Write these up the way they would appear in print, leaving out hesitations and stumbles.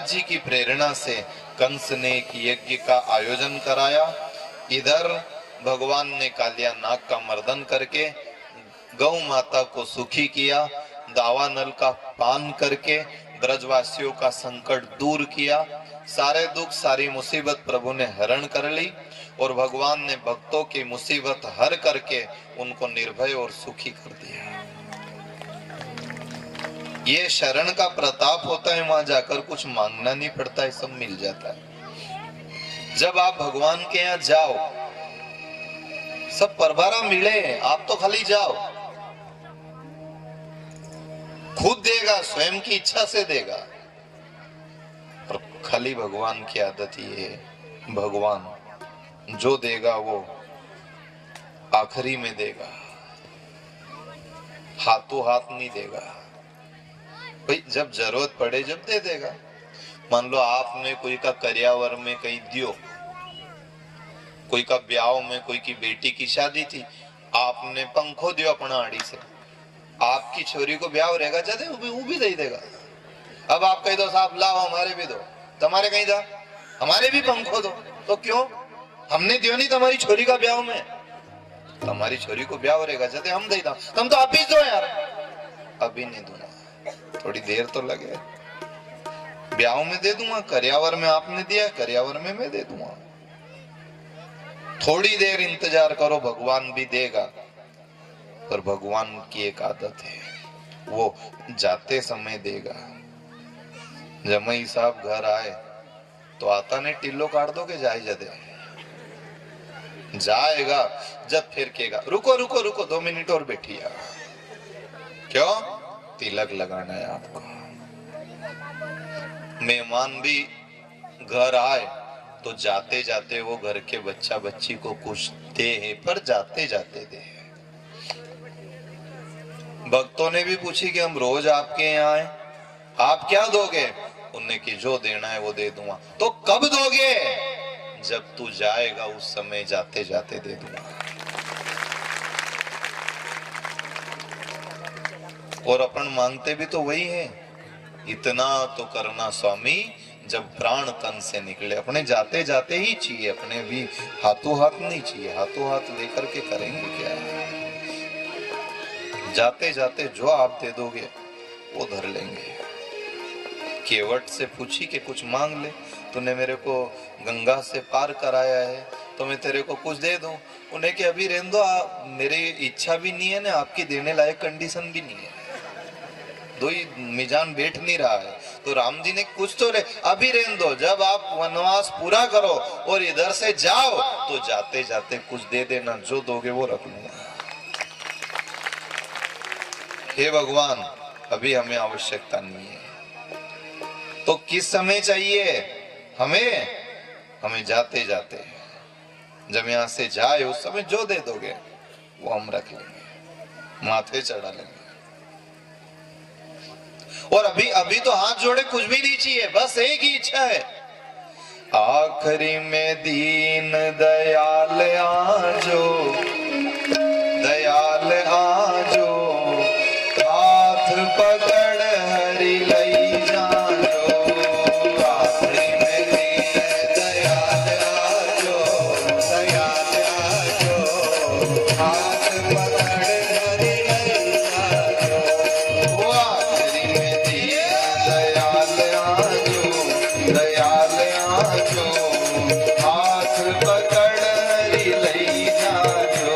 जी की प्रेरणा से कंस ने एक यज्ञ का आयोजन कराया। इधर भगवान ने कालिया नाग का मर्दन करके गौ माता को सुखी किया, दावानल का पान करके ब्रजवासियों का संकट दूर किया, सारे दुख सारी मुसीबत प्रभु ने हरण कर ली और भगवान ने भक्तों की मुसीबत हर करके उनको निर्भय और सुखी कर दिया। ये शरण का प्रताप होता है, वहां जाकर कुछ मांगना नहीं पड़ता है, सब मिल जाता है। जब आप भगवान के यहाँ जाओ सब परबारा मिले, आप तो खाली जाओ, खुद देगा, स्वयं की इच्छा से देगा। और खाली भगवान की आदत ये है, भगवान जो देगा वो आखिरी में देगा, हाथों हाथ नहीं देगा। भाई जब जरूरत पड़े जब दे देगा। मान लो आपने कोई का कर्यावर में कहीं दियो, कोई का ब्याह में कोई की बेटी की शादी थी, आपने पंखो दियो अपना आड़ी से, आपकी छोरी को ब्याह रहेगा जदे वो भी दे देगा। अब आप कह दो साहब लाओ हमारे भी दो, तुम्हारे कहीं जा हमारे भी पंखो दो, तो क्यों हमने दियो नहीं तुम्हारी छोरी का ब्याह में, तुम्हारी छोरी को ब्याह रहेगा जदे हम दे दो, तुम तो आप ही दो यार। अभी नहीं दूंगा, थोड़ी देर तो लगे, ब्याह में दे दूंगा, कर्यावर में आपने दिया, कर्यावर में मैं दे दूंगा। थोड़ी देर इंतजार करो, भगवान भी देगा। पर भगवान की एक आदत है, वो जाते समय देगा। जमई साहब घर आए तो आता ने टिल्लो काट दो के जाए जदे जाएगा, जब फिर केगा रुको रुको रुको 2 मिनट और बैठिए, क्यों तिलक लगाना है आपको। मेहमान भी घर आए तो जाते जाते वो घर के बच्चा बच्ची को कुछ दे है, पर जाते जाते दे। भक्तों ने भी पूछी कि हम रोज आपके यहाँ आए, आप क्या दोगे? उन्हें कि जो देना है वो दे दूंगा। तो कब दोगे? जब तू जाएगा उस समय जाते जाते दे दूंगा। और अपन मांगते भी तो वही है, इतना तो करना स्वामी जब प्राण तन से निकले। अपने जाते जाते ही चाहिए, अपने भी हाथों हाथ नहीं चाहिए, हाथों हाथ लेकर के करेंगे क्या? जाते जाते जो आप दे दोगे वो धर लेंगे। केवट से पूछी कि कुछ मांग ले, तूने मेरे को गंगा से पार कराया है तो मैं तेरे को कुछ दे दूं। उन्हें कि अभी रहने दो, मेरी इच्छा भी नहीं है ना, आपकी देने लायक कंडीशन भी नहीं है, दो ही मिजान बैठ नहीं रहा है। तो राम जी ने कुछ तो अभी रहने दो, जब आप वनवास पूरा करो और इधर से जाओ तो जाते जाते कुछ दे देना, जो दोगे वो रख लूंगा। हे भगवान अभी हमें आवश्यकता नहीं है, तो किस समय चाहिए हमें? हमें जाते जाते, जब यहां से जाए उस समय जो दे दोगे वो हम रख लेंगे, माथे चढ़ा लेंगे। और अभी अभी तो हाथ जोड़े कुछ भी नहीं चाहिए, बस एक ही इच्छा है, आखिरी में दीन दयाल आजो, दयाल आजो, हाथ पकड़ हरि लई जाजो। आखिरी में दीन दयाल आजो, दयाल आजो, हाथ पकड़ हरि लई जाजो। वो आखिरी में दीन दयाल आजो, दयाल आजो, हाथ पकड़ हरि लई जाजो।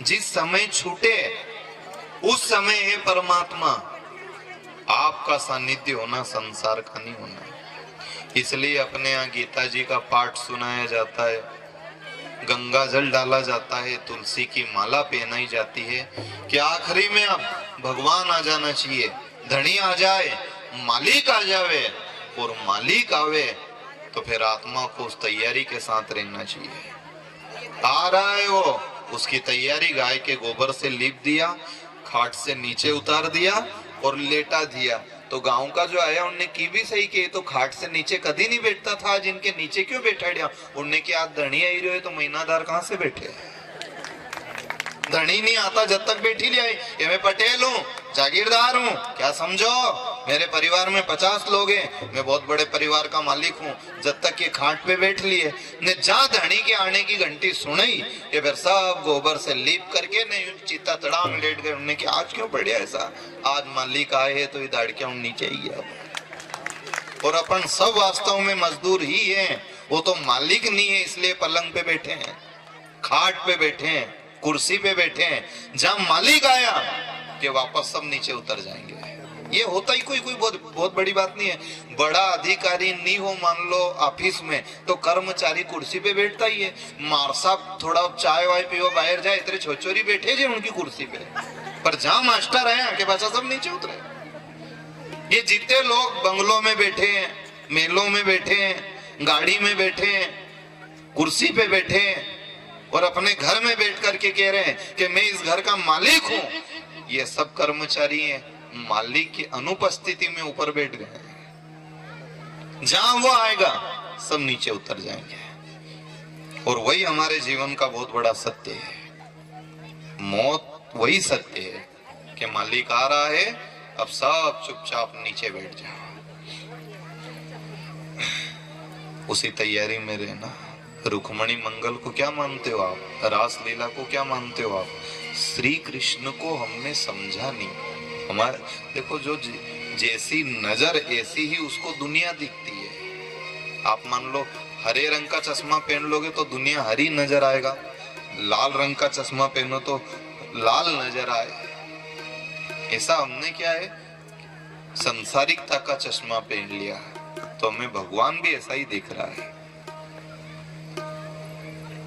जिस समय छूटे उस समय है परमात्मा, आपका सानिध्य होना संसार का नहीं होना। इसलिए अपने यहाँ गीता जी का पाठ सुनाया जाता है, गंगा जल डाला जाता है, तुलसी की माला पहनाई जाती है कि आखिरी में अब भगवान आ जाना चाहिए, धनी आ जाए, मालिक आ जावे, और मालिक आवे तो फिर आत्मा को उस तैयारी के साथ रहना चाहिए। आ रहा है वो, उसकी तैयारी गाय के गोबर से लीप दिया, खाट से नीचे उतार दिया और लेटा दिया। तो गांव का जो आया उनने की भी सही की, तो खाट से नीचे कभी नहीं बैठता था, जिनके नीचे क्यों बैठा दिया? उनने की आज धनी आई रहे तो महीनादार कहां से बैठे? धनी नहीं आता जब तक बैठी ले आई, ये मैं पटेल हूँ, जागीरदार हूँ, क्या समझो, मेरे परिवार में 50 लोग हैं, मैं बहुत बड़े परिवार का मालिक हूँ। जब तक ये खाट पे बैठ लिए ने जहाँ धनी के आने की घंटी सुनाई, ये फिर सब गोबर से लीप करके ने चिता तड़ांग लेट गए। उन्होंने कि आज क्यों पड़े ऐसा, आज मालिक आए है तो ये दाड़कियां नीचे ही है। और अपन सब वास्तव में मजदूर ही हैं, वो तो मालिक नहीं है इसलिए पलंग पे बैठे हैं, खाट पे बैठे हैं, कुर्सी पे बैठे हैं। जहां मालिक आया कि वापस सब नीचे उतर जाएंगे। ये होता ही कोई बहुत बड़ी बात नहीं है। बड़ा अधिकारी नहीं हो मान लो ऑफिस में, तो कर्मचारी कुर्सी पे बैठता ही है। मार साहब थोड़ा चाय वाय पियो बाहर जाए, इतने छोचोरी बैठे जे उनकी कुर्सी पे, पर जहां मास्टर आया के बच्चा सब नीचे उतरे। ये जितने लोग बंगलों में बैठे हैं, मेलों में बैठे हैं, गाड़ी में बैठे हैं, कुर्सी पे बैठे हैं और अपने घर में बैठ करके कह रहे हैं कि मैं इस घर का मालिक हूं, ये सब कर्मचारी हैं, मालिक की अनुपस्थिति में ऊपर बैठ गए। जहां वो आएगा सब नीचे उतर जाएंगे। और वही हमारे जीवन का बहुत बड़ा सत्य है। मौत वही सत्य है कि मालिक आ रहा है, अब सब चुपचाप नीचे बैठ जाओ। उसी तैयारी में रहना। रुक्मणी मंगल को क्या मानते हो आप? रास लीला को क्या मानते हो आप? श्री कृष्ण को हमने समझा नहीं। हमारे देखो, जो जैसी नजर ऐसी ही उसको दुनिया दिखती है। आप मान लो हरे रंग का चश्मा पहन लोगे तो दुनिया हरी नजर आएगा, लाल रंग का चश्मा पहनो तो लाल नजर आए। ऐसा हमने क्या है, संसारिकता का चश्मा पहन लिया, तो हमें भगवान भी ऐसा ही दिख रहा है।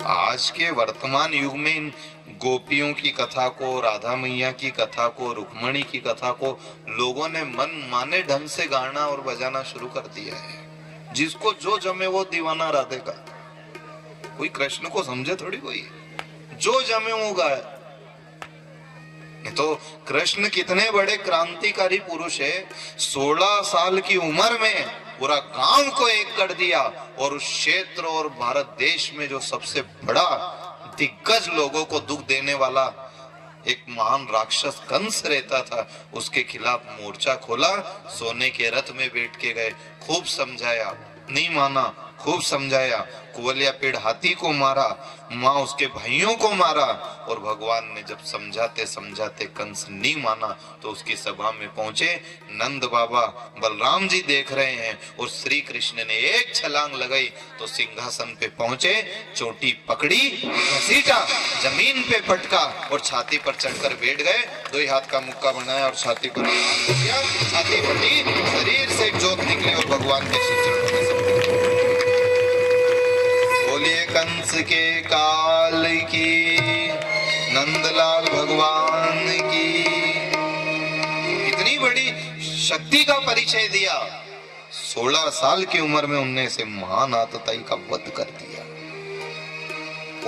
आज के वर्तमान युग में इन गोपियों की कथा को, राधा मैया की कथा को, रुक्मणी की कथा को लोगों ने मन माने ढंग से गाना और बजाना शुरू कर दिया है। जिसको जो जमे वो दीवाना राधे का। कोई कृष्ण को समझे थोड़ी, कोई जो जमे वो गाए। तो कृष्ण कितने बड़े क्रांतिकारी पुरुष है, 16 साल की उम्र में पूरा गांव को एक कर दिया, और उस क्षेत्र और भारत देश में जो सबसे बड़ा दिग्गज लोगों को दुख देने वाला एक महान राक्षस कंस रहता था, उसके खिलाफ मोर्चा खोला। सोने के रथ में बैठ के गए, खूब समझाया, नहीं माना, खूब समझाया। कुवलिया पेड़ हाथी को मारा, माँ उसके भाइयों को मारा, और भगवान ने जब समझाते समझाते कंस नहीं माना तो उसकी सभा में पहुंचे। नंद बाबा बलराम जी देख रहे हैं, और श्री कृष्ण ने एक छलांग लगाई तो सिंहासन पे पहुंचे, चोटी पकड़ी, घसीटा, जमीन पे पटका और छाती पर चढ़कर बैठ गए। 2 हाथ का मुक्का बनाया और छाती पर किया, छाती फटी, शरीर से एक जोत निकली और भगवान के चरणों में बोलिए कंस के काल की, नंदलाल भगवान की। इतनी बड़ी शक्ति का परिचय दिया। 16 साल की उम्र में उनने से महान आतताई का वध कर दिया।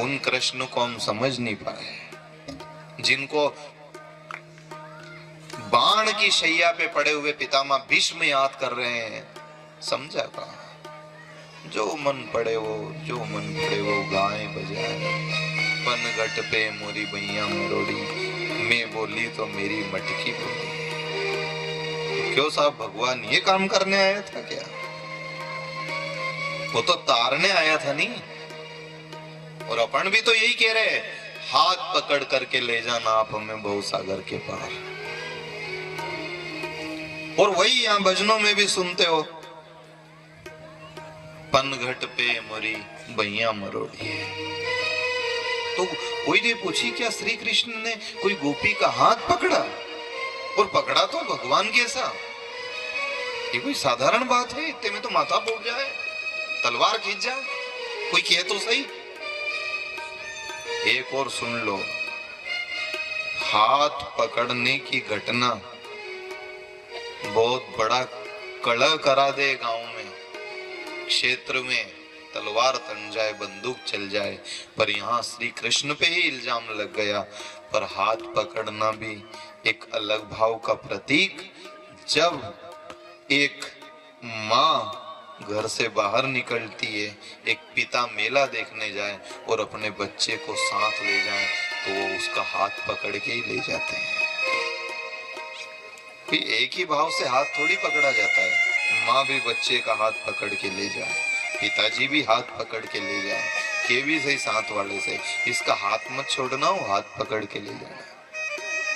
उन कृष्ण को हम समझ नहीं पाए, जिनको बाण की शैया पे पड़े हुए पितामह भीष्म याद कर रहे हैं। समझा कहा? जो मन पड़े वो, जो मन पड़े वो गाए बजाए, पन घट पे मोरी बैया मरोड़ी, मैं बोली तो मेरी मटकी बोली। क्यों साहब, भगवान ये काम करने आया था क्या? वो तो तारने आया था नहीं। और अपन भी तो यही कह रहे, हाथ पकड़ करके ले जाना आप हमें बहु सागर के पार। और वही यहाँ भजनों में भी सुनते हो, पन घट पे मोरी बैया मरोड़ी। तो कोई ने पूछी, क्या श्री कृष्ण ने कोई गोपी का हाथ पकड़ा? और पकड़ा तो भगवान कैसा? ये कोई साधारण बात है? इतने में तो माथा फूट जाए, तलवार खींच जाए। कोई कहे तो सही। एक और सुन लो, हाथ पकड़ने की घटना बहुत बड़ा कलह करा दे गांव में, क्षेत्र में तलवार तन जाए, बंदूक चल जाए, पर यहाँ श्री कृष्ण पे ही इल्जाम लग गया। पर हाथ पकड़ना भी एक अलग भाव का प्रतीक। जब एक माँ घर से बाहर निकलती है, एक पिता मेला देखने जाए और अपने बच्चे को साथ ले जाए, तो वो उसका हाथ पकड़ के ही ले जाते हैं। एक ही भाव से हाथ थोड़ी पकड़ा जाता है। माँ भी बच्चे का हाथ पकड़ के ले जाए, पिताजी भी हाथ पकड़ के ले जाए, के भी सही साथ वाले से, इसका हाथ मत छोड़ना, वो हाथ पकड़ के ले जाना।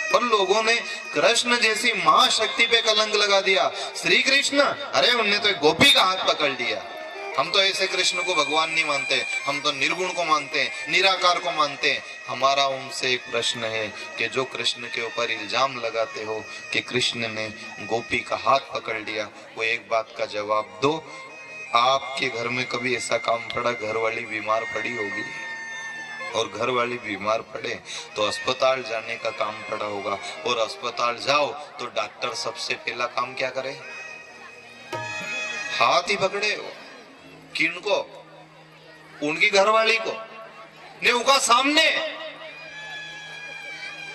पर लोगों ने कृष्ण जैसी महाशक्ति पे कलंक लगा दिया। श्री कृष्ण, अरे उनने तो एक गोपी का हाथ पकड़ लिया। हम तो ऐसे कृष्ण को भगवान नहीं मानते, हम तो निर्गुण को मानते हैं, निराकार को मानते हैं। हमारा उनसे एक प्रश्न है कि जो कृष्ण के ऊपर इल्जाम लगाते हो कि कृष्ण ने गोपी का हाथ पकड़ लिया, वो एक बात का जवाब दो। आपके घर में कभी ऐसा काम पड़ा, घर वाली बीमार पड़ी होगी, और घर वाली बीमार पड़े तो अस्पताल जाने का काम पड़ा होगा, और अस्पताल जाओ तो डॉक्टर सबसे पहला काम क्या करे? हाथ ही पकड़े हो। किनको? उनकी घरवाली को, ने उनका सामने,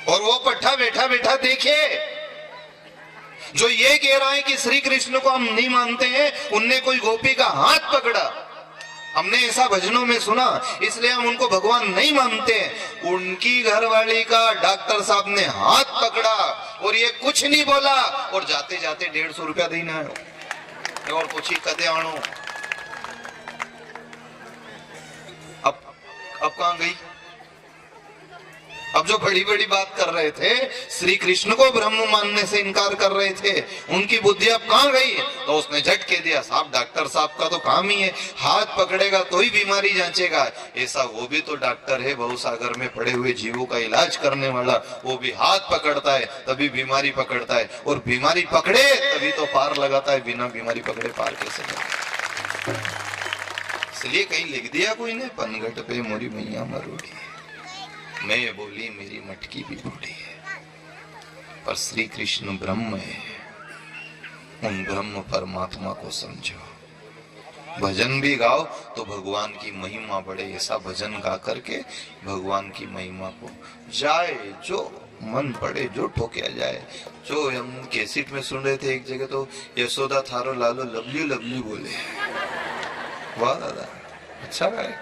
और वो पट्टा बैठा बैठा देखे। जो ये कह रहा है कि श्री कृष्ण को हम नहीं मानते हैं, उनने कोई गोपी का हाथ पकड़ा, हमने ऐसा भजनों में सुना, इसलिए हम उनको भगवान नहीं मानते। उनकी घरवाली का डॉक्टर साहब ने हाथ पकड़ा और ये कुछ नहीं बोला, और जाते जाते 150 रुपया देना है और पूछी कदे आणो। अब कहां गई? अब जो बड़ी बड़ी बात कर रहे थे, श्री कृष्ण को ब्रह्म मानने से इनकार कर रहे थे, उनकी बुद्धि अब कहां गई? तो उसने झट कह दिया, साहब डॉक्टर साहब का तो काम ही है, हाथ पकड़ेगा तो ही बीमारी जांचेगा। ऐसा वो भी तो डॉक्टर है, बहुसागर में पड़े हुए जीवों का इलाज करने वाला, वो भी हाथ पकड़ता है तभी बीमारी पकड़ता है, और बीमारी पकड़े तभी तो पार लगाता है, बिना बीमारी पकड़े पार कैसे लगाता? इसलिए कहीं लिख दिया कोई ने, पनघट पे मोरी मैया मरोड़ी, मैं बोली मेरी मटकी भी बूढ़ी है। पर श्री कृष्ण ब्रह्म है, उन ब्रह्म परमात्मा को समझो। भजन भी गाओ तो भगवान की महिमा बढ़े, ऐसा भजन गा करके भगवान की महिमा को जाए जो मन पड़े, जो ठोकिया जाए। जो हम कैसेट में सुन रहे थे एक जगह, तो यशोदा थारो लालो लवली लवली बोले। वाह दादा, अच्छा गाए।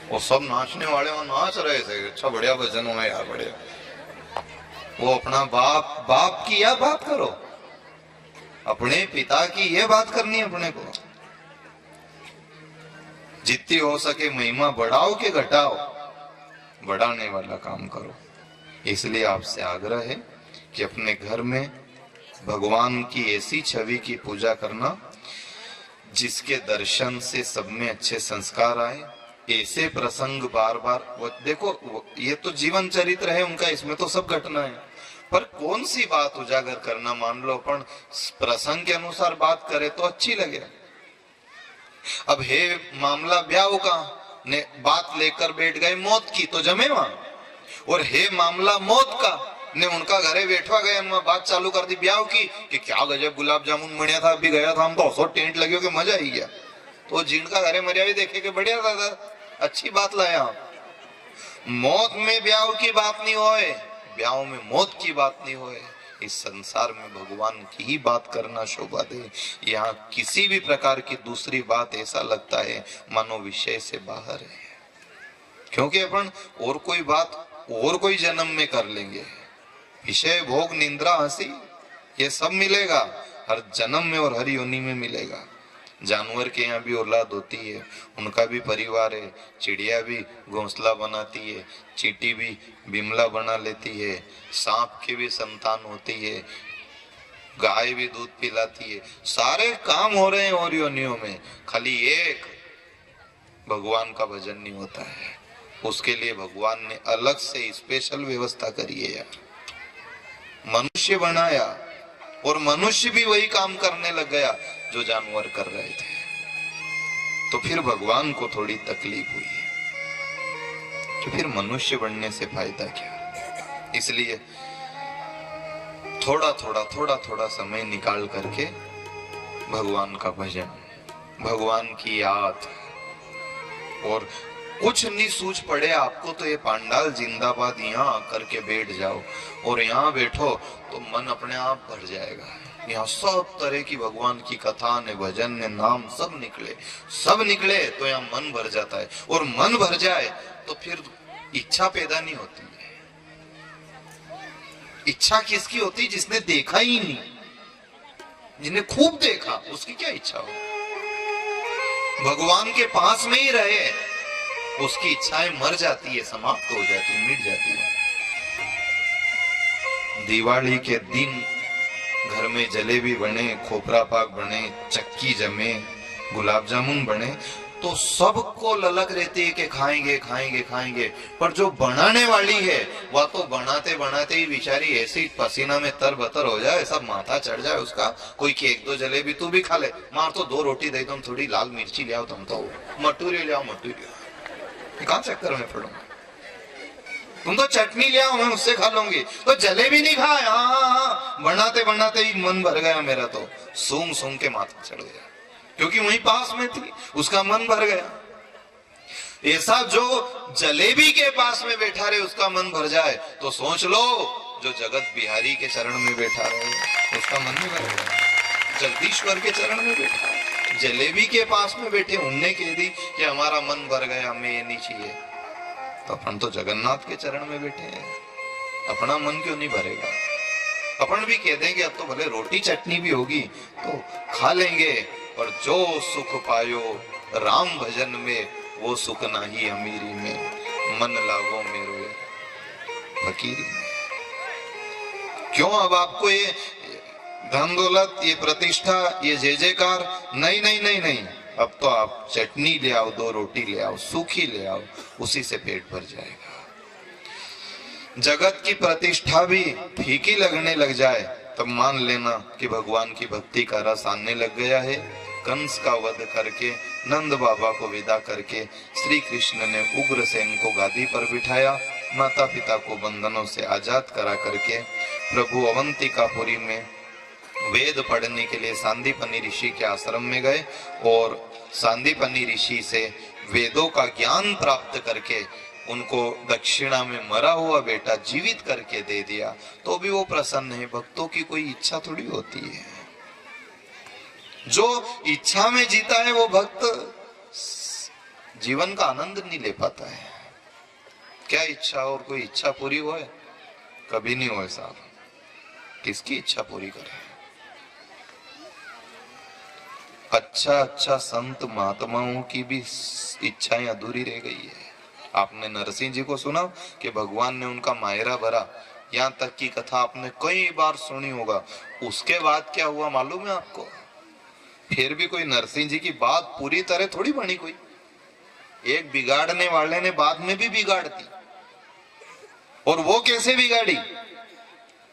वो सब नाचने वाले वहां नाच रहे थे, अच्छा बढ़िया भजन हुआ यार, बढ़िया। वो अपना बाप की या बात करो, अपने पिता की ये बात करनी है अपने को। जितनी हो सके महिमा बढ़ाओ कि घटाओ, बढ़ाने वाला काम करो। इसलिए आपसे आग्रह है कि अपने घर में भगवान की ऐसी छवि की पूजा करना जिसके दर्शन से सब में अच्छे संस्कार आए। ऐसे प्रसंग बार बार, वो देखो ये तो जीवन चरित्र है उनका, इसमें तो सब घटना है, पर कौन सी बात उजागर करना, मान लो अपन प्रसंग के अनुसार बात करें तो अच्छी लगे। अब है मामला ब्याह का, ने बात लेकर बैठ गए मौत की, तो जमे वहां। और है मामला मौत का, ने उनका घरे बैठवा गए, बात चालू कर दी ब्याह की कि क्या गजब गुलाब जामुन बढ़िया था, अभी गया था हम तो, सो टेंट लगे के मजा ही गया। तो जिनका घरे मरिया भी देखे के बढ़िया दादा, अच्छी बात लाया। मौत में ब्याह की बात नहीं होए, ब्याह में मौत की बात नहीं होए। इस संसार में भगवान की ही बात करना शोभा दे। यहाँ किसी भी प्रकार की दूसरी बात ऐसा लगता है मानो विषय से बाहर है, क्योंकि अपन और कोई बात और कोई जन्म में कर लेंगे। विषय भोग निंद्रा हंसी ये सब मिलेगा हर जन्म में और हर योनि में मिलेगा। जानवर के यहाँ भी औलाद होती है, उनका भी परिवार है, चिड़िया भी घोंसला बनाती है, चींटी भी बिमला बना लेती है, सांप की भी संतान होती है, गाय भी दूध पिलाती है। सारे काम हो रहे हैं और योनियों में, खाली एक भगवान का भजन नहीं होता है। उसके लिए भगवान ने अलग से स्पेशल व्यवस्था करी है यार। मनुष्य बनाया और मनुष्य भी वही काम करने लग गया जो जानवर कर रहे थे, तो फिर भगवान को थोड़ी तकलीफ हुई है कि फिर मनुष्य बनने से फायदा क्या। इसलिए थोड़ा थोड़ा समय निकाल करके भगवान का भजन, भगवान की याद, और कुछ नहीं सूझ पड़े आपको तो ये पांडाल जिंदाबाद यहाँ आकर के बैठ जाओ, और यहाँ बैठो तो मन अपने आप भर जाएगा। यहाँ सब तरह की भगवान की कथा ने, भजन ने, नाम सब निकले तो यहाँ मन भर जाता है। और मन भर जाए तो फिर इच्छा पैदा नहीं होती है। इच्छा किसकी होती? जिसने देखा ही नहीं, जिसने खूब देखा, उसकी क्या इच्छा हो? भगवान के पास में ही रहे, उसकी इच्छाएं मर जाती है, समाप्त हो जाती है, मिट जाती है। दिवाली के दिन घर में जलेबी बने, खोपरा पाक बने, चक्की जमे, गुलाब जामुन बने, तो सबको ललक रहती है कि खाएंगे खाएंगे खाएंगे। पर जो बनाने वाली है वह तो बनाते बनाते ही बेचारी ऐसी पसीना में तरबतर हो जाए, सब माथा चढ़ जाए उसका। कोई कि एक दो जलेबी तू भी खा ले, मार तो दो रोटी दे दो, थोड़ी लाल मिर्ची ले आओ, तुम तो मटूरी ले आओ, मटूरी कहां चक्कर में पड़ूंगा, तुम तो चटनी ले आओ, मैं उससे खा लूंगी, तो जलेबी नहीं खाए। हाँ, बनाते बनाते ही मन भर गया मेरा, तो सूंघ सूंघ के माथा चढ़ गया, क्योंकि वहीं पास में थी, उसका मन भर गया। ऐसा जो जलेबी के पास में बैठा रहे उसका मन भर जाए, तो सोच लो जो जगत बिहारी के चरण में बैठा रहे उसका मन नहीं भर गया। जगदीश्वर के चरण में बैठा, जलेबी के पास में बैठे, उनने कह दी कि हमारा मन भर गया, हमें ये नहीं चाहिए, तो अपन तो जगन्नाथ के चरण में बैठे हैं, अपना मन क्यों नहीं भरेगा? अपन भी कह देंगे अब तो भले रोटी चटनी भी होगी तो खा लेंगे, पर जो सुख पायो राम भजन में, वो सुख नाही अमीरी में, मन लागो मेरो फकीरी में। क्यों अब आपको ये धन दौलत, ये प्रतिष्ठा, ये जय जयकार नहीं नहीं नहीं नहीं, अब तो आप चटनी ले आओ, दो रोटी ले आओ, सूखी ले आओ, उसी से पेट भर जाएगा। जगत की प्रतिष्ठा भी फीकी लगने लग जाए तब मान लेना कि भगवान की भक्ति का रस आने लग गया है। कंस का वध करके, नंद बाबा को विदा करके श्री कृष्ण ने उग्रसेन को गादी पर बिठाया, माता पिता को बंधनों से आजाद करा करके प्रभु अवंतिकापुरी में वेद पढ़ने के लिए सांदीपनी ऋषि के आश्रम में गए, और सांदीपनी ऋषि से वेदों का ज्ञान प्राप्त करके उनको दक्षिणा में मरा हुआ बेटा जीवित करके दे दिया, तो भी वो प्रसन्न है। भक्तों की कोई इच्छा थोड़ी होती है, जो इच्छा में जीता है वो भक्त जीवन का आनंद नहीं ले पाता है। क्या इच्छा और कोई इच्छा पूरी होए? कभी नहीं होए साहब। किसकी इच्छा पूरी करे? अच्छा संत महात्माओं की भी इच्छाएं अधूरी रह गई है। आपने नरसिंह जी को सुना कि भगवान ने उनका मायरा भरा, यहाँ तक की कथा आपने कई बार सुनी होगा। उसके बाद क्या हुआ मालूम है आपको? फिर भी कोई नरसिंह जी की बात पूरी तरह थोड़ी बनी, कोई एक बिगाड़ने वाले ने बाद में भी बिगाड़ दी। और वो कैसे बिगाड़ी?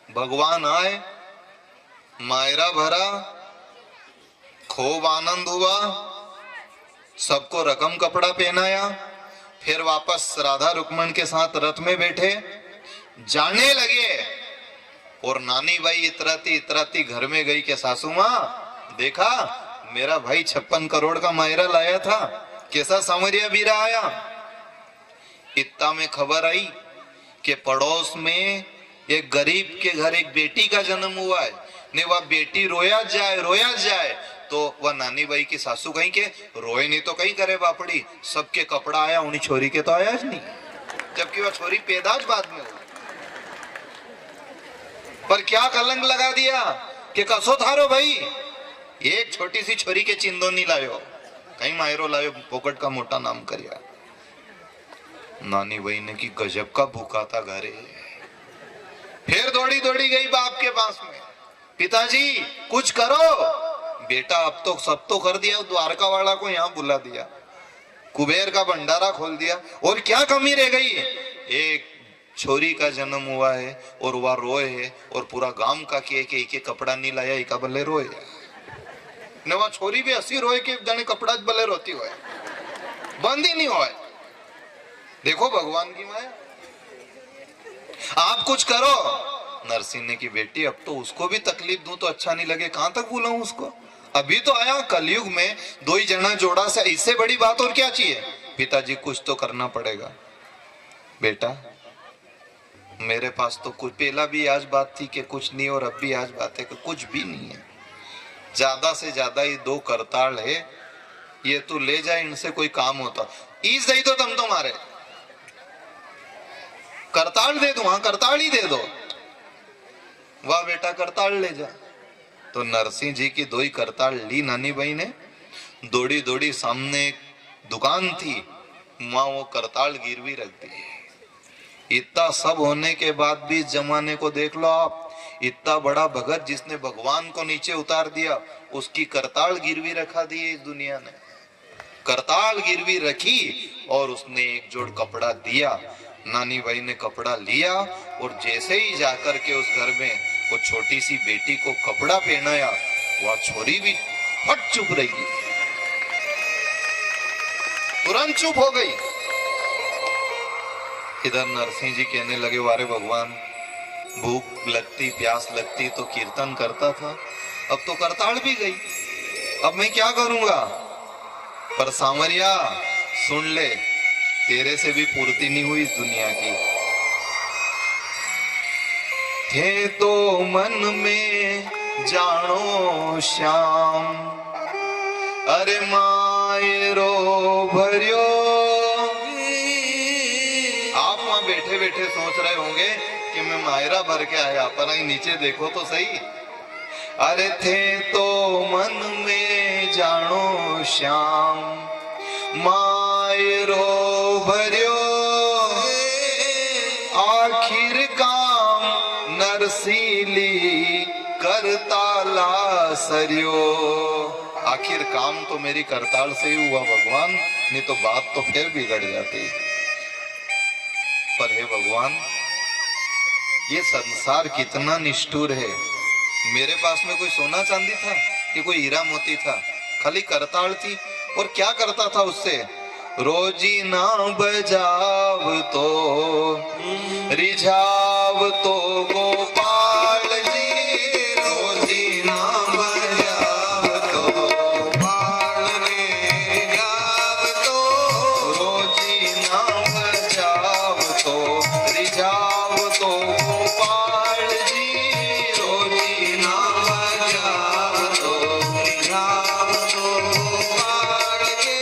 भगवान आए, मायरा भरा, खूब आनंद हुआ, सबको रकम कपड़ा पहनाया, फिर वापस राधा रुक्मण के साथ रथ में बैठे जाने लगे। और नानी बाई इतराती घर में गई कि सासू माँ देखा मेरा भाई 56 करोड़ का मायरा लाया था, कैसा सांवरिया बीरा आया। इतना में खबर आई कि पड़ोस में एक गरीब के घर एक बेटी का जन्म हुआ है, ने वह बेटी रोया जाए तो वह नानी बाई की सासू कहीं के रोए नहीं तो कहीं करे बापड़ी, सबके कपड़ा आया, उन्हीं छोरी के तो आया नहीं, जबकि वह छोरी पैदाज बाद में हुई। पर क्या कलंक लगा दिया कि कसो थारो भाई, एक छोटी सी छोरी के चिंदो नहीं लायो, कहीं मायरो लायो, पोकट का मोटा नाम करिया। नानी बाई ने की गजब का भूखा था घरे। फिर दौड़ी गई बाप के पास में, पिताजी कुछ करो। बेटा अब तो सब तो कर दिया, द्वारका वाला को यहाँ बुला दिया, कुबेर का भंडारा खोल दिया। और क्या कमी रह गई? एक छोरी का जन्म हुआ है और वह रोए है, और पूरा गांव का के एक कपड़ा नहीं लाया, एक बल्ले रोए न। वह छोरी भी हसी रोए कि जाने कपड़ा बल्ले रोती हो, बंद ही नहीं हो। देखो भगवान की माया। आप कुछ करो। नरसिंह ने की बेटी अब तो उसको भी तकलीफ दूं तो अच्छा नहीं लगे, कहां तक बुलाऊं उसको? अभी तो आया कलयुग में, दो ही जना जोड़ा से, इससे बड़ी बात और क्या चाहिए? पिताजी कुछ तो करना पड़ेगा। बेटा मेरे पास तो कुछ, पहला भी आज बात थी कि कुछ नहीं, और अब भी आज बात है कि कुछ भी नहीं है। ज्यादा से ज्यादा ये 2 करताल है, ये तू ले जाए, इनसे कोई काम होता। ईज दे तो तुम तुम्हारे करताल दे दो, हाँ करताल ही दे दो। वाह बेटा करताल ले जा। तो नरसिंह जी की 2 ही करताल ली नानी भाई ने। दौड़ी दौड़ी सामने एक दुकान थी, वहां वो करताल गिरवी रख दी। इतना सब होने के बाद भी इस जमाने को देख लो आप, इतना बड़ा भगत जिसने भगवान को नीचे उतार दिया, उसकी करताल गिरवी रखा दी है इस दुनिया ने। करताल गिरवी रखी और उसने एक जोड़ कपड़ा दिया। नानी भाई ने कपड़ा लिया और जैसे ही जाकर के उस घर में वो छोटी सी बेटी को कपड़ा पहनाया, वह छोरी भी फट चुप रही, तुरंत चुप हो गई। इधर नरसिंह जी कहने लगे, वारे भगवान, भूख लगती प्यास लगती तो कीर्तन करता था, अब तो करताल भी गई, अब मैं क्या करूंगा? पर सांवरिया सुन ले, तेरे से भी पूर्ति नहीं हुई इस दुनिया की। थे तो मन में जानो श्याम, अरे मायरो भरियो। आप वहां बैठे बैठे सोच रहे होंगे कि मैं मायरा भर के आया, पर आई नीचे देखो तो सही। अरे थे तो मन में जानो श्याम, मायरो भरियो, आखिर काम नरसीली करताला सरियो। आखिर काम तो मेरी करताल से ही हुआ भगवान, नहीं तो बात तो फिर बिगड़ जाती। पर हे भगवान, ये संसार कितना निष्ठुर है। मेरे पास में कोई सोना चांदी था कि कोई हीरा मोती था? खाली करताल थी। और क्या करता था उससे? रोजी ना बजाव तो रिझाव तो गोपाल जी, रोजी ना बजाव तो गोपाल रे गाव तो, रोजी ना बजाव तो रिझाव तो गोपाल जी, रोजी ना बजाव तो रिझाव तो गोपाल के।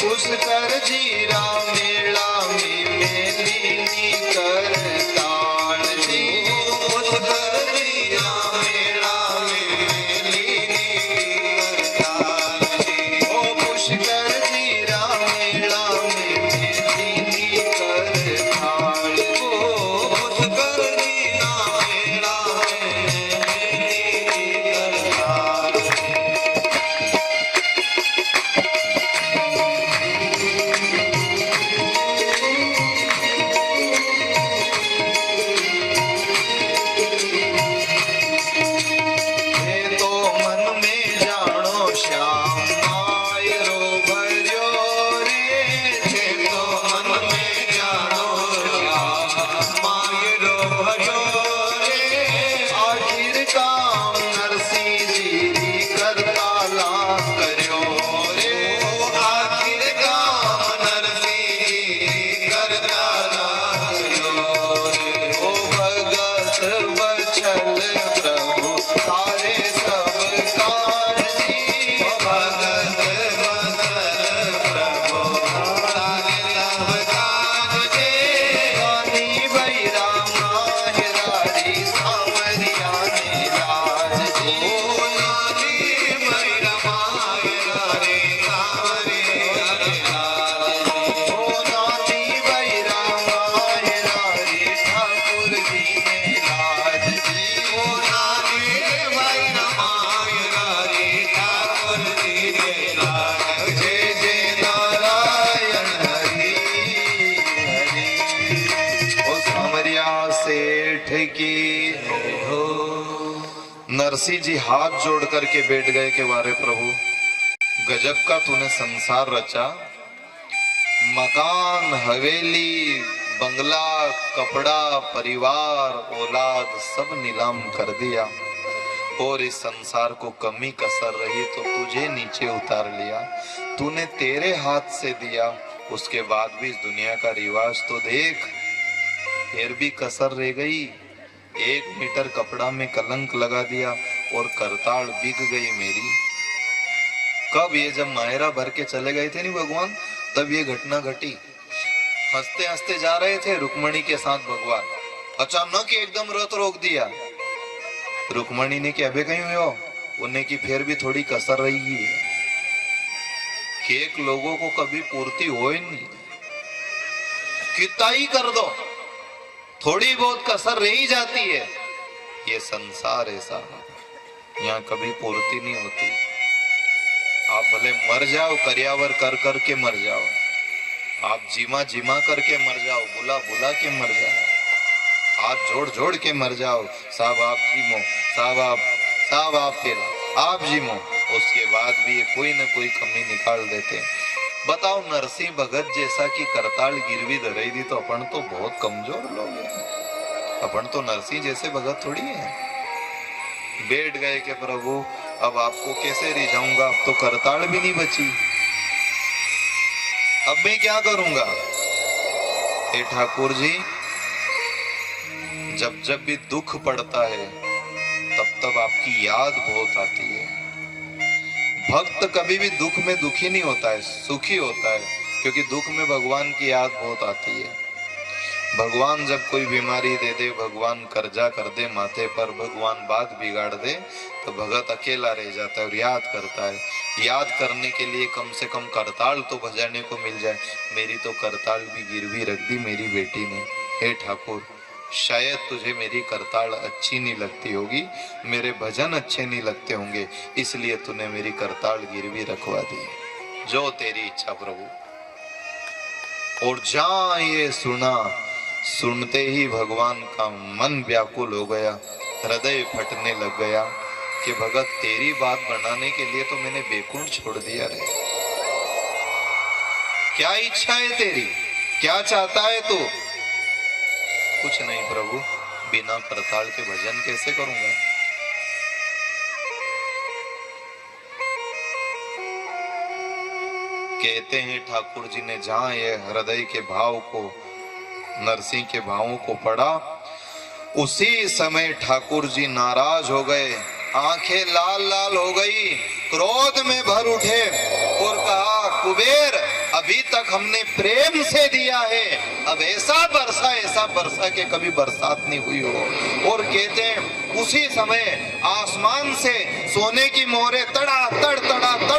उस कर जीरा मेला में मेली करताल जी, की हो। नरसिंह जी हाथ जोड़ करके बैठ गए कि वारे प्रभु, गजब का तूने संसार रचा। मकान, हवेली, बंगला, कपड़ा, परिवार, औलाद सब नीलाम कर दिया और इस संसार को कमी कसर रही तो तुझे नीचे उतार लिया। तूने तेरे हाथ से दिया, उसके बाद भी इस दुनिया का रिवाज तो देख, फिर भी कसर रह गई। 1 मीटर कपड़ा में कलंक लगा दिया और करताल बिक गई मेरी। कब? ये जब मायरा भर के चले गए थे नहीं भगवान, तब ये घटना घटी। हंसते हंसते जा रहे थे रुक्मणी के साथ भगवान, अचानक एकदम रथ रोक दिया। रुक्मणी ने कि अबे कहीं हो, उन्हें की फिर भी थोड़ी कसर रही है कि एक लोगों को कभी पूर्ति हो ही नहीं, कितना ही कर दो थोड़ी बहुत कसर रह ही जाती है। ये संसार ऐसा, यहाँ कभी पूर्ति नहीं होती। आप भले मर जाओ, करियावर कर कर के मर जाओ, आप जीमा जीमा करके मर जाओ, बुला बुला के मर जाओ, हाथ जोड़ जोड़ के मर जाओ, साहब आप जीमो, साहब आप फिर आप जीमो, उसके बाद भी ये कोई न कोई कमी निकाल देते हैं। बताओ, नरसिंह भगत जैसा कि करताल गिरवी धराई दी तो अपन तो बहुत कमजोर लोग हैं, अपन तो नरसिंह जैसे भगत थोड़ी है। बैठ गए कि प्रभु अब आपको कैसे रिझाऊंगा, अब तो करताल भी नहीं बची, अब मैं क्या करूंगा। हे ठाकुर जी, जब जब भी दुख पड़ता है तब तब आपकी याद बहुत आती है। भक्त कभी भी दुख में दुखी नहीं होता है, सुखी होता है, क्योंकि दुख में भगवान की याद बहुत आती है। भगवान जब कोई बीमारी दे दे, भगवान कर्जा कर दे माथे पर, भगवान बात बिगाड़ दे, तो भगत अकेला रह जाता है और याद करता है। याद करने के लिए कम से कम करताल तो बजाने को मिल जाए। मेरी तो करताल भी गिरवी रख दी मेरी बेटी ने। हे ठाकुर, शायद तुझे मेरी करताल अच्छी नहीं लगती होगी, मेरे भजन अच्छे नहीं लगते होंगे, इसलिए तूने मेरी करताल गिरवी रखवा दी। जो तेरी इच्छा प्रभु। और जहां ये सुना, सुनते ही भगवान का मन व्याकुल हो गया, हृदय फटने लग गया कि भगत तेरी बात बनाने के लिए तो मैंने बैकुंठ छोड़ दिया रे। क्या इच्छा है तेरी, क्या चाहता है तू? कुछ नहीं प्रभु, बिना करताल के भजन कैसे करूंगा। कहते हैं ठाकुर जी ने जहां ये हृदय के भाव को, नरसिंह के भावों को पढ़ा, उसी समय ठाकुर जी नाराज हो गए, आंखें लाल लाल हो गई, क्रोध में भर उठे और कहा, कुबेर अभी तक हमने प्रेम से दिया है, अब ऐसा बरसा के कभी बरसात नहीं हुई हो। और कहते हैं उसी समय आसमान से सोने की मोहरें तड़ा तड़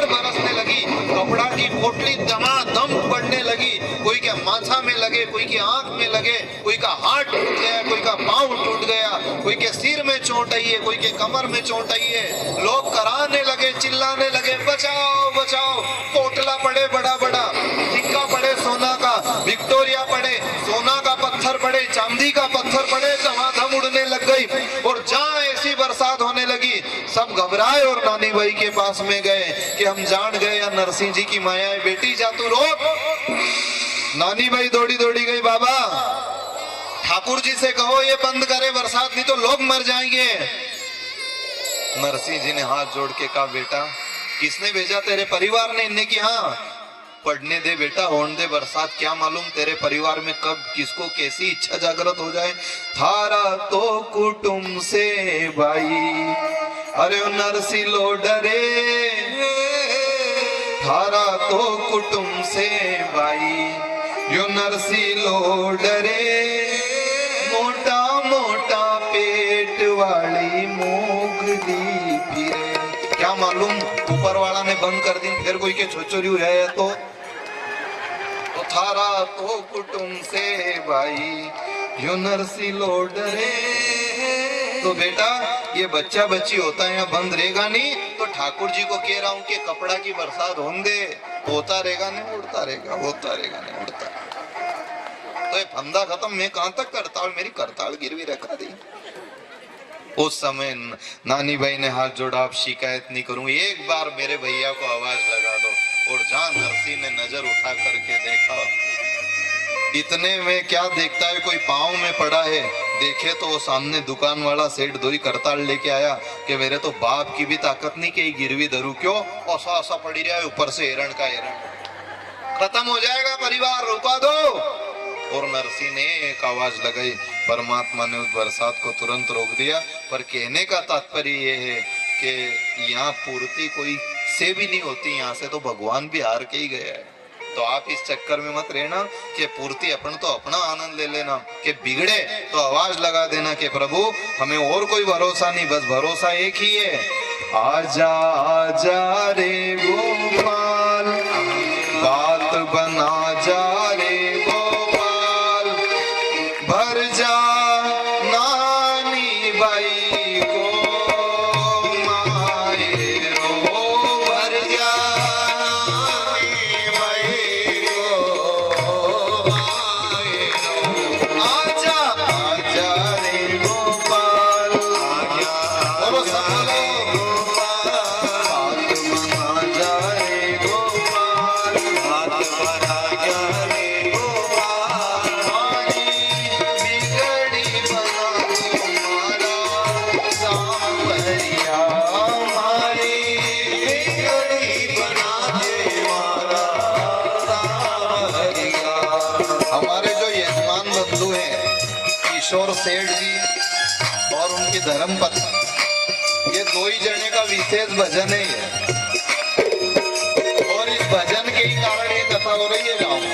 बरसने लगी, कपड़ा की पोटली दमादम पड़ने लगी, कोई के माथा में लगे, कोई की आंख में लगे, कोई का हाथ टूट गया, कोई का पांव टूट गया, कोई के सिर में चोट आई है, कोई के कमर में चोट आई है। लोग कराने लगे, चिल्लाने लगे, बचाओ बचाओ। पोटला पड़े बड़ा बड़ा, सिक्का पड़े सोना का, विक्टोरिया पड़े, सोना का पत्थर पड़े, चांदी का पत्थर पड़े, धमाधम उड़ने लग गई। और जहां ऐसी बरसात होने लगी, सब घबराए और नानी भाई के पास में गए कि हम जान गए या नरसिंह जी की माया है, बेटी जा तू रोक। नानी भाई दौड़ी दौड़ी गई, बाबा ठाकुर जी से कहो ये बंद करे बरसात, नहीं तो लोग मर जाएंगे। नरसिंह जी ने हाथ जोड़ के कहा, बेटा किसने भेजा? तेरे परिवार ने। इन्हें की हाँ, पढ़ने दे बेटा, होने दे बरसात, क्या मालूम तेरे परिवार में कब किसको कैसी इच्छा जागृत हो जाए। थारा तो कुटुंब से भाई, अरे नरसिंह लो डरे, थारा तो कुटुंब से भाई, यो नरसिंह लो डरे, मोटा मोटा पेट वाली मोगली फिरे। क्या मालूम ऊपर वाला ने बंद कर दी, फिर कोई के छोचोरी है तो थारा तो कुटुंब से भाई, यो नरसिंह लो डरे। तो बेटा ये बच्चा बच्ची होता है, यहाँ बंद रहेगा नहीं, तो ठाकुर जी को कह रहा हूँ कि कपड़ा की बरसात होंगे, होता रहेगा नहीं उड़ता रहेगा, होता रहेगा नहीं उड़ता। तो ये फंदा खत्म, मैं कहां तक करताल, मेरी करताल गिरवी रखा दी। उस समय नानी भाई ने हाथ जोड़ा, आप शिकायत नहीं करूंगी, एक बार मेरे भैया को आवाज लगा दो। और जहां नरसी ने नजर उठा करके देखा, इतने में क्या देखता है, कोई पाँव में पड़ा है। देखे तो वो सामने दुकान वाला सेठ दोई करताल लेके आया कि मेरे तो बाप की भी ताकत नहीं कि गिरवी धरू, क्यों ऐसा ऐसा पड़ी रहा है, ऊपर से हिरण का हिरण, खत्म हो जाएगा परिवार, रुका दो। और नरसी ने एक आवाज लगाई, परमात्मा ने उस बरसात को तुरंत रोक दिया। पर कहने का तात्पर्य ये है कि यहाँ पूर्ति कोई से भी नहीं होती, यहाँ से तो भगवान भी हार के ही गया है। तो आप इस चक्कर में मत रहना कि पूर्ति अपन तो अपना आनंद ले लेना, कि बिगड़े तो आवाज लगा देना कि प्रभु हमें और कोई भरोसा नहीं, बस भरोसा एक ही है, आजा आजा रे गोपाल, बात बना जा रे गोपाल, भर जा नानी बाई को माए रो, भर जा नानी बाई को माए रो, आजा आजा रे गोपाल, बोलो सब बोलो, बात बना जा रे गोपाल, बात बना जा रे गोपाल, हमारी बिगड़ी बना तुम्हारा सांवरिया, हमारी बिगड़ी बना तुम्हारा सांवरिया। हमारे जो यजमान बंधु हैं किशोर सेठ जी और उनकी धर्मपत्नी, ये दो ही जने का विशेष भजन है ये। और इस भजन के ही कारण ये कथा हो रही है गाँव में।